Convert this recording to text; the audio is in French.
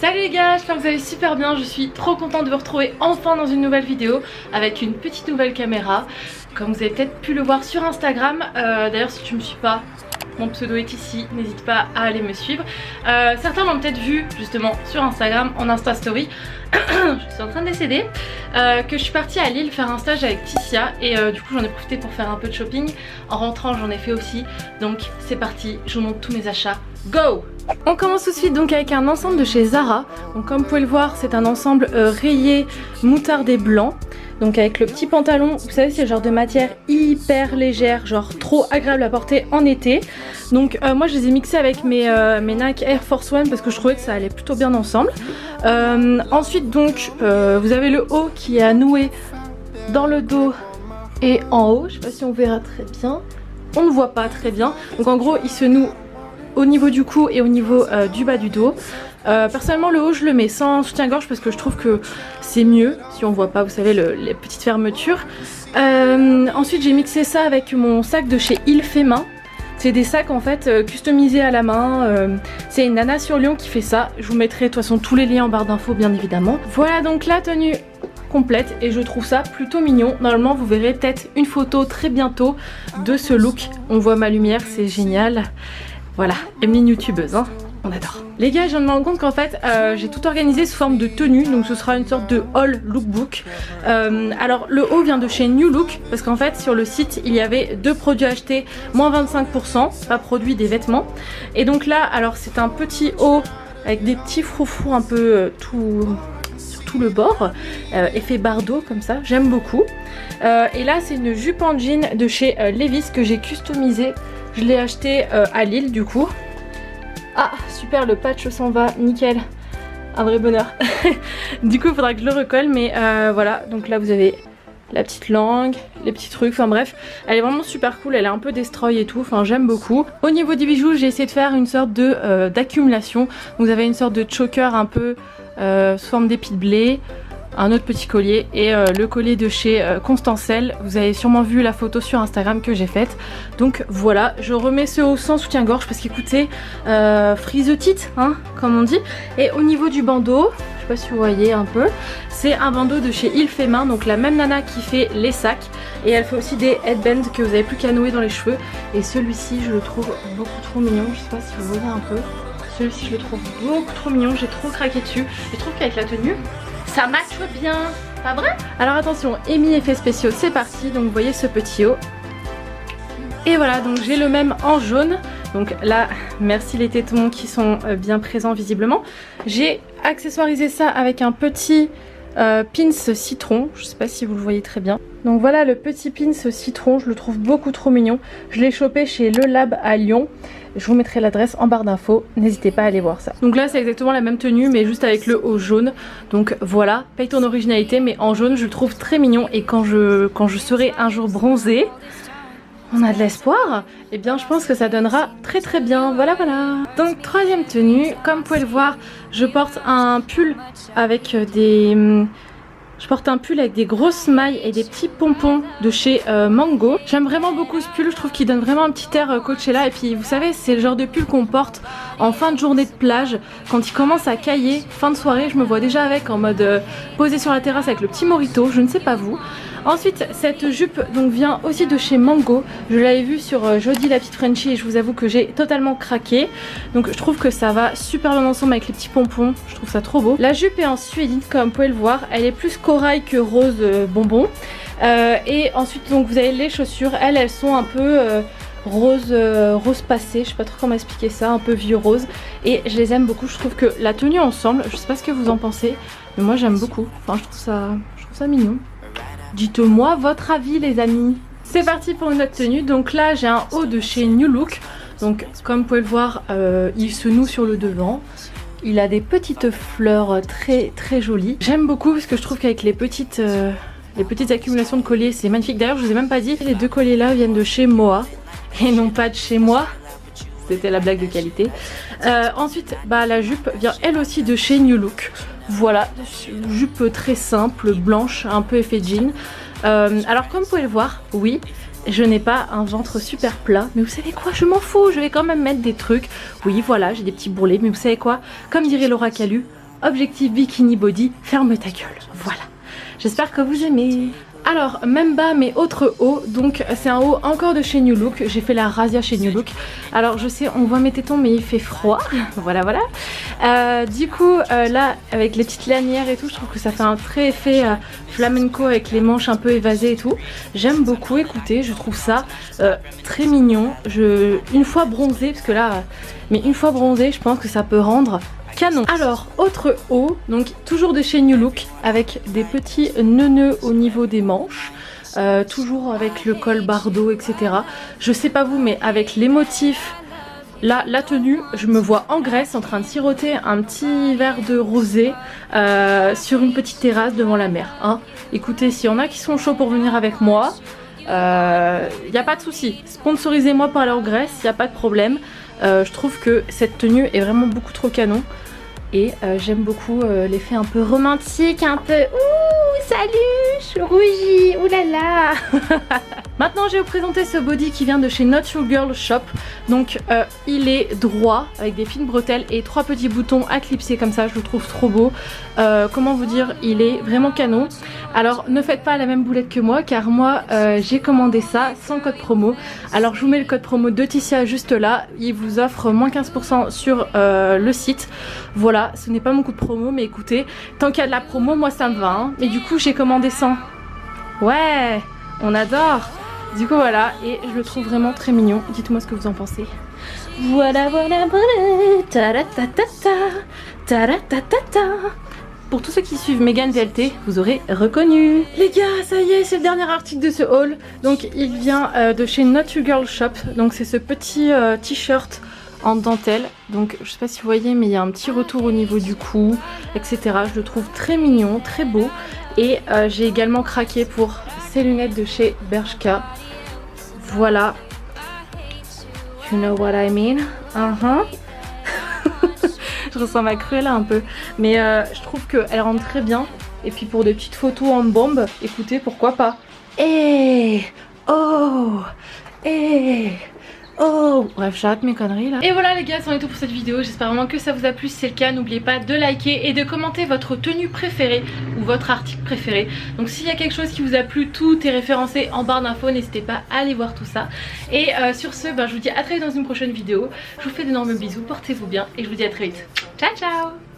Salut les gars, j'espère que vous allez super bien, je suis trop contente de vous retrouver enfin dans une nouvelle vidéo avec une petite nouvelle caméra. Comme vous avez peut-être pu le voir sur Instagram, d'ailleurs si tu me suis pas, mon pseudo est ici, n'hésite pas à aller me suivre. Certains m'ont peut-être vu justement sur Instagram en Insta Story, je suis en train de décéder, que je suis partie à Lille faire un stage avec Ticia et du coup j'en ai profité pour faire un peu de shopping. En rentrant j'en ai fait aussi, donc c'est parti, je vous montre tous mes achats, go! On commence tout de suite donc avec un ensemble de chez Zara. Donc comme vous pouvez le voir, c'est un ensemble rayé moutarde blanc. Donc avec le petit pantalon, vous savez c'est le genre de matière hyper légère, genre trop agréable à porter en été. Donc moi je les ai mixés avec mes Nike Air Force One parce que je trouvais que ça allait plutôt bien ensemble. Ensuite donc vous avez le haut qui est à nouer dans le dos et en haut. Je sais pas si on verra très bien, on ne voit pas très bien. Donc en gros il se noue au niveau du cou et au niveau du bas du dos. Personnellement le haut je le mets sans soutien-gorge parce que je trouve que c'est mieux si on voit pas, vous savez, les petites fermetures. Ensuite j'ai mixé ça avec mon sac de chez Il Fait Main. C'est des sacs en fait customisés à la main. C'est une nana sur Lyon qui fait ça. Je vous mettrai de toute façon tous les liens en barre d'infos bien évidemment. Voilà donc la tenue complète et je trouve ça plutôt mignon. Normalement vous verrez peut-être une photo très bientôt de ce look. On voit ma lumière, c'est génial. Voilà, Emeline youtubeuse, hein, on adore. Les gars, je viens de me rendre compte qu'en fait, j'ai tout organisé sous forme de tenue, donc ce sera une sorte de haul lookbook. Alors, le haut vient de chez New Look, parce qu'en fait, sur le site, il y avait deux produits achetés, moins 25%, pas produit des vêtements. Et donc là, alors c'est un petit haut avec des petits froufrous un peu sur tout le bord, effet bardeau comme ça, j'aime beaucoup. Et là, c'est une jupe en jean de chez Levi's que j'ai customisée. Je l'ai acheté à Lille du coup. Ah super, le patch s'en va, nickel. Un vrai bonheur. Du coup il faudra que je le recolle, mais voilà. Donc là vous avez la petite langue, les petits trucs, enfin bref. Elle est vraiment super cool, elle est un peu destroy et tout, enfin j'aime beaucoup. Au niveau des bijoux j'ai essayé de faire une sorte de d'accumulation. Vous avez une sorte de choker un peu sous forme d'épi de blé. Un autre petit collier et le collier de chez Constancelle. Vous avez sûrement vu la photo sur Instagram que j'ai faite. Donc voilà, je remets ce haut sans soutien-gorge parce qu'écoutez, freeze tit, hein, comme on dit. Et au niveau du bandeau, je sais pas si vous voyez un peu, c'est un bandeau de chez Il Fait Main, donc la même nana qui fait les sacs. Et elle fait aussi des headbands que vous avez plus qu'à nouer dans les cheveux. Et celui-ci, je le trouve beaucoup trop mignon. Je sais pas si vous voyez un peu. Celui-ci, je le trouve beaucoup trop mignon. J'ai trop craqué dessus. Je trouve qu'avec la tenue, ça matche bien, pas vrai? Alors attention, Amy effets spéciaux, c'est parti. Donc vous voyez ce petit haut. Et voilà, donc j'ai le même en jaune. Donc là, merci les tétons qui sont bien présents visiblement. J'ai accessoirisé ça avec un petit pins citron. Je sais pas si vous le voyez très bien. Donc voilà le petit pins citron, je le trouve beaucoup trop mignon. Je l'ai chopé chez Le Lab à Lyon. Je vous mettrai l'adresse en barre d'infos, n'hésitez pas à aller voir ça. Donc là c'est exactement la même tenue mais juste avec le haut jaune. Donc voilà, paye ton originalité mais en jaune je le trouve très mignon. Et quand je serai un jour bronzée, on a de l'espoir, et bien je pense que ça donnera très très bien, voilà voilà. Donc troisième tenue, comme vous pouvez le voir, je porte un pull avec des grosses mailles et des petits pompons de chez Mango. J'aime vraiment beaucoup ce pull, je trouve qu'il donne vraiment un petit air Coachella. Et puis vous savez, c'est le genre de pull qu'on porte en fin de journée de plage. Quand il commence à cailler, fin de soirée, je me vois déjà avec en mode posé sur la terrasse avec le petit mojito, je ne sais pas vous. Ensuite, cette jupe donc vient aussi de chez Mango. Je l'avais vue sur Jodie la petite Frenchie et je vous avoue que j'ai totalement craqué. Donc je trouve que ça va super bien ensemble avec les petits pompons. Je trouve ça trop beau. La jupe est en suédine comme vous pouvez le voir. Elle est plus corail que rose bonbon. Et ensuite donc vous avez les chaussures. Elles sont un peu rose passé. Je sais pas trop comment expliquer ça. Un peu vieux rose. Et je les aime beaucoup. Je trouve que la tenue ensemble, je sais pas ce que vous en pensez, mais moi j'aime beaucoup. Enfin je trouve ça mignon. Dites-moi votre avis les amis. C'est parti pour une autre tenue. Donc là j'ai un haut de chez New Look. Donc comme vous pouvez le voir, il se noue sur le devant. Il a des petites fleurs très très jolies. J'aime beaucoup parce que je trouve qu'avec les petites accumulations de colliers c'est magnifique. D'ailleurs je vous ai même pas dit, les deux colliers là viennent de chez Moa et non pas de chez moi. C'était la blague de qualité. Ensuite la jupe vient elle aussi de chez New Look. Voilà, jupe très simple, blanche, un peu effet jean. Alors comme vous pouvez le voir, oui, je n'ai pas un ventre super plat. Mais vous savez quoi, je m'en fous, je vais quand même mettre des trucs. Oui voilà, j'ai des petits bourrelets, mais vous savez quoi, comme dirait Laura Calu, objectif bikini body, ferme ta gueule. Voilà, j'espère que vous aimez. Alors, même bas mais autre haut, donc c'est un haut encore de chez New Look, j'ai fait la razzia chez New Look. Alors je sais, on voit mes tétons mais il fait froid, voilà. Du coup là avec les petites lanières et tout, je trouve que ça fait un très effet flamenco avec les manches un peu évasées et tout. J'aime beaucoup, écoutez, je trouve ça très mignon. Une fois bronzée, parce que là, mais une fois bronzée, je pense que ça peut rendre canon. Alors, autre haut, donc toujours de chez New Look, avec des petits nœuds au niveau des manches, toujours avec le col bardeau, etc. Je sais pas vous, mais avec les motifs, là, la tenue, je me vois en Grèce en train de siroter un petit verre de rosé sur une petite terrasse devant la mer. Hein. Écoutez, s'il y en a qui sont chauds pour venir avec moi, y a pas de souci. Sponsorisez-moi pour aller en Grèce, y a pas de problème. Je trouve que cette tenue est vraiment beaucoup trop canon. Et j'aime beaucoup l'effet un peu romantique, un peu ouh salut, je suis rougie, oulala. Maintenant je vais vous présenter ce body qui vient de chez Natural Girl Shop. Donc il est droit avec des fines bretelles et 3 petits boutons à clipser comme ça, je le trouve trop beau. Comment vous dire, il est vraiment canon. Alors ne faites pas la même boulette que moi car moi j'ai commandé ça sans code promo. Alors je vous mets le code promo de Ticia juste là, il vous offre moins 15% sur le site. Voilà, ce n'est pas mon coup de promo mais écoutez, tant qu'il y a de la promo moi ça me va hein. Mais du coup j'ai commandé 100. Ouais, on adore. Du coup voilà, et je le trouve vraiment très mignon. Dites-moi ce que vous en pensez. Voilà. Taratatata, taratatata. Pour tous ceux qui suivent Megan VLT, vous aurez reconnu. Les gars, ça y est, c'est le dernier article de ce haul. Donc il vient de chez Natural Girl Shop. Donc c'est ce petit t-shirt en dentelle. Donc je sais pas si vous voyez, mais il y a un petit retour au niveau du cou, etc. Je le trouve très mignon, très beau. Et j'ai également craqué pour ces lunettes de chez Bershka. Voilà. You know what I mean? Je ressemble à Cruella un peu. Mais je trouve qu'elle rentre très bien. Et puis pour des petites photos en bombe, écoutez, pourquoi pas. Oh, bref, j'arrête mes conneries là. Et voilà les gars, c'en est tout pour cette vidéo. J'espère vraiment que ça vous a plu. Si c'est le cas, n'oubliez pas de liker et de commenter votre tenue préférée ou votre article préféré. Donc s'il y a quelque chose qui vous a plu, tout est référencé en barre d'infos. N'hésitez pas à aller voir tout ça. Et sur ce, je vous dis à très vite dans une prochaine vidéo. Je vous fais d'énormes bisous, portez-vous bien et je vous dis à très vite. Ciao ciao.